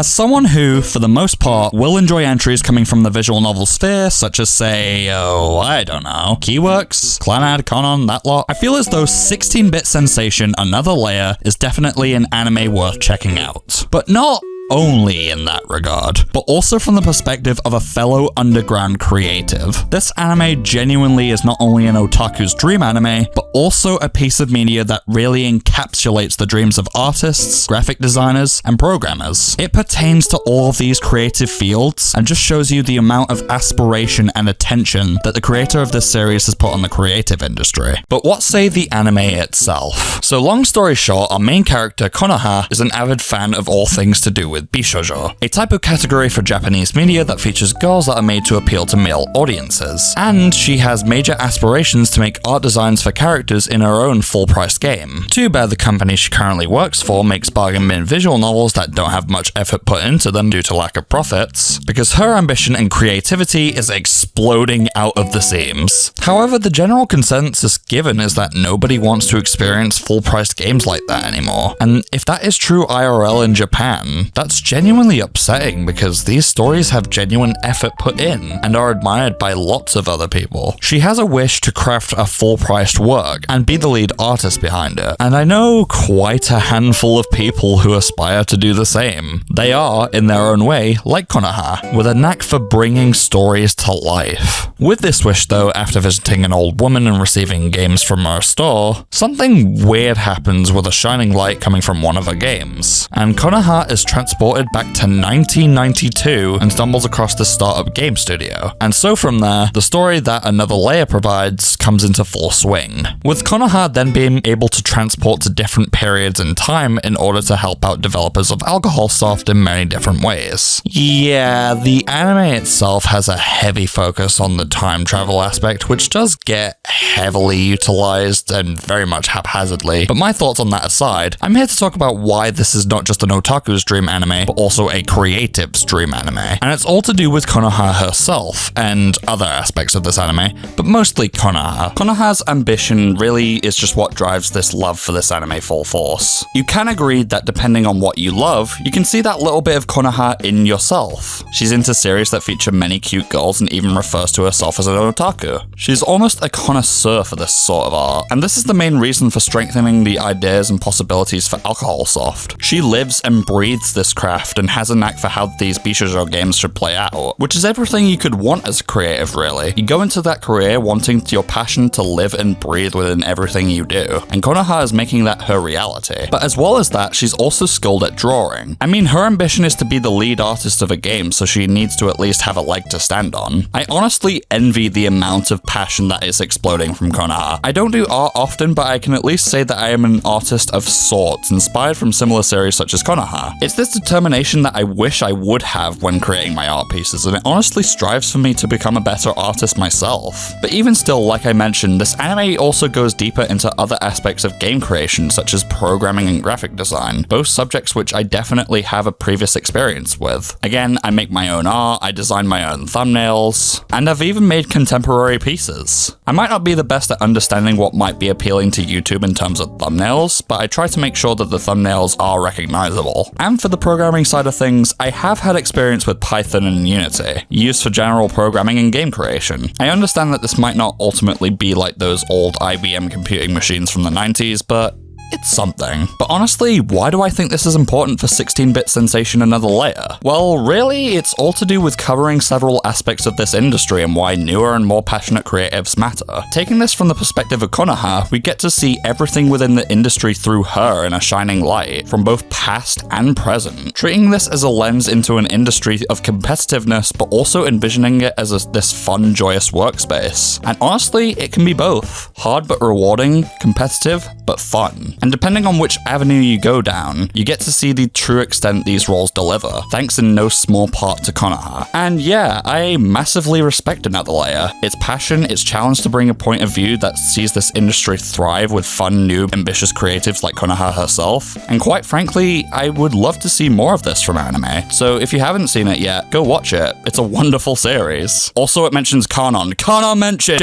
As someone who, for the most part, will enjoy entries coming from the visual novel sphere, such as say, I don't know, Keyworks, Clannad, Conan, that lot, I feel as though 16-bit sensation Another Layer is definitely an anime worth checking out. But not only in that regard, but also from the perspective of a fellow underground creative. This anime genuinely is not only an otaku's dream anime, but also a piece of media that really encapsulates the dreams of artists, graphic designers, and programmers. It pertains to all of these creative fields and just shows you the amount of aspiration and attention that the creator of this series has put on the creative industry. But what say the anime itself? So long story short, our main character, Konoha, is an avid fan of all things to do with bishoujo, a type of category for Japanese media that features girls that are made to appeal to male audiences. And she has major aspirations to make art designs for characters in her own full-priced game. Too bad the company she currently works for makes bargain bin visual novels that don't have much effort put into them due to lack of profits, because her ambition and creativity is exploding out of the seams. However, the general consensus given is that nobody wants to experience full-priced games like that anymore. And if that is true IRL in Japan, that's genuinely upsetting because these stories have genuine effort put in and are admired by lots of other people. She has a wish to craft a full-priced work and be the lead artist behind it, and I know quite a handful of people who aspire to do the same. They are, in their own way, like Konoha, with a knack for bringing stories to life. With this wish though, after visiting an old woman and receiving games from her store, something weird happens with a shining light coming from one of her games, and Konoha is transported back to 1992 and stumbles across the startup game studio. And so from there, the story that Another Layer provides comes into full swing, with Konoha then being able to transport to different periods in time in order to help out developers of Alcohol Soft in many different ways. Yeah, the anime itself has a heavy focus on the time travel aspect, which does get heavily utilized and very much haphazardly, but my thoughts on that aside, I'm here to talk about why this is not just an otaku's dream anime, but also a creative's dream anime. And it's all to do with Konoha herself and other aspects of this anime, but mostly Konoha. Konoha's ambition really is just what drives this love for this anime full force. You can agree that depending on what you love, you can see that little bit of Konoha in yourself. She's into series that feature many cute girls and even refers to herself as an otaku. She's almost a connoisseur for this sort of art, and this is the main reason for strengthening the ideas and possibilities for Alcohol Soft. She lives and breathes this craft and has a knack for how these bishoujo games should play out, which is everything you could want as a creative, really. You go into that career wanting your passion to live and breathe within everything you do, and Konoha is making that her reality. But as well as that, she's also skilled at drawing. I mean, her ambition is to be the lead artist of a game, so she needs to at least have a leg to stand on. I honestly envy the amount of passion that is exploding from Konoha. I don't do art often, but I can at least say that I am an artist of sorts, inspired from similar series such as Konoha. It's this determination that I wish I would have when creating my art pieces, and it honestly strives for me to become a better artist myself. But even still, like I mentioned, this anime also goes deeper into other aspects of game creation, such as programming and graphic design, both subjects which I definitely have a previous experience with. Again, I make my own art, I design my own thumbnails, and I've even made contemporary pieces. I might not be the best at understanding what might be appealing to YouTube in terms of thumbnails, but I try to make sure that the thumbnails are recognizable. And for the programming side of things, I have had experience with Python and Unity, used for general programming and game creation. I understand that this might not ultimately be like those old IBM computing machines from the 90s, but it's something. But honestly, why do I think this is important for 16-bit sensation Another Layer? Well, really, it's all to do with covering several aspects of this industry and why newer and more passionate creatives matter. Taking this from the perspective of Konoha, we get to see everything within the industry through her in a shining light, from both past and present, treating this as a lens into an industry of competitiveness, but also envisioning it as this fun, joyous workspace. And honestly, it can be both. Hard but rewarding, competitive but fun. And depending on which avenue you go down, you get to see the true extent these roles deliver, thanks in no small part to Konoha. And yeah, I massively respect Another Layer. Its passion, its challenge to bring a point of view that sees this industry thrive with fun, new, ambitious creatives like Konoha herself. And quite frankly, I would love to see more of this from anime. So if you haven't seen it yet, go watch it. It's a wonderful series. Also, it mentions Kanon. Kanon mentioned!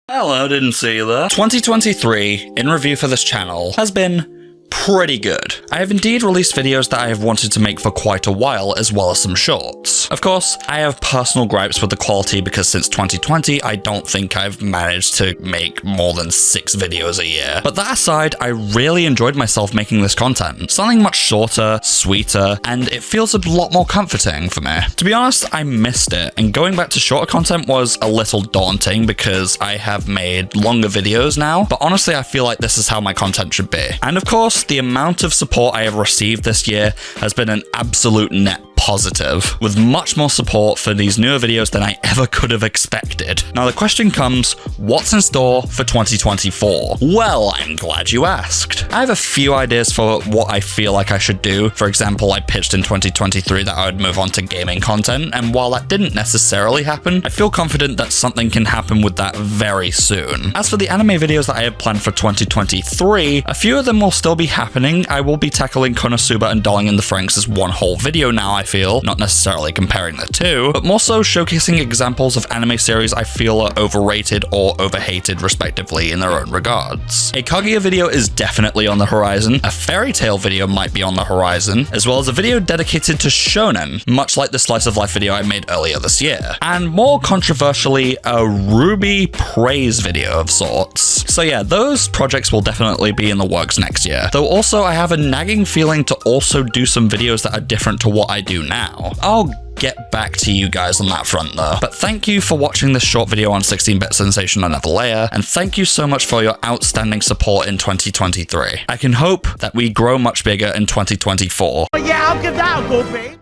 Hello, didn't see you there. 2023, in review for this channel, has been pretty good. I have indeed released videos that I have wanted to make for quite a while, as well as some shorts. Of course, I have personal gripes with the quality because since 2020, I don't think I've managed to make more than 6 videos a year. But that aside, I really enjoyed myself making this content. Something much shorter, sweeter, and it feels a lot more comforting for me. To be honest, I missed it, and going back to shorter content was a little daunting because I have made longer videos now, but honestly, I feel like this is how my content should be. And of course, the amount of support I have received this year has been an absolute net positive, with much more support for these newer videos than I ever could have expected. Now the question comes, what's in store for 2024? Well, I'm glad you asked. I have a few ideas for what I feel like I should do. For example, I pitched in 2023 that I would move on to gaming content, and while that didn't necessarily happen, I feel confident that something can happen with that very soon. As for the anime videos that I have planned for 2023, a few of them will still be happening. I will be tackling Konosuba and Darling in the Franxx as one whole video now, I feel, not necessarily comparing the two, but more so showcasing examples of anime series I feel are overrated or overhated respectively in their own regards. A Kaguya video is definitely on the horizon, a Fairy Tail video might be on the horizon, as well as a video dedicated to shonen, much like the slice of life video I made earlier this year, and more controversially, a Ruby praise video of sorts. So yeah, those projects will definitely be in the works next year, though also I have a nagging feeling to also do some videos that are different to what I do now. I'll get back to you guys on that front though. But thank you for watching this short video on 16-bit Sensation Another Layer, and thank you so much for your outstanding support in 2023. I can hope that we grow much bigger in 2024. Yeah, I'll give that a go, babe.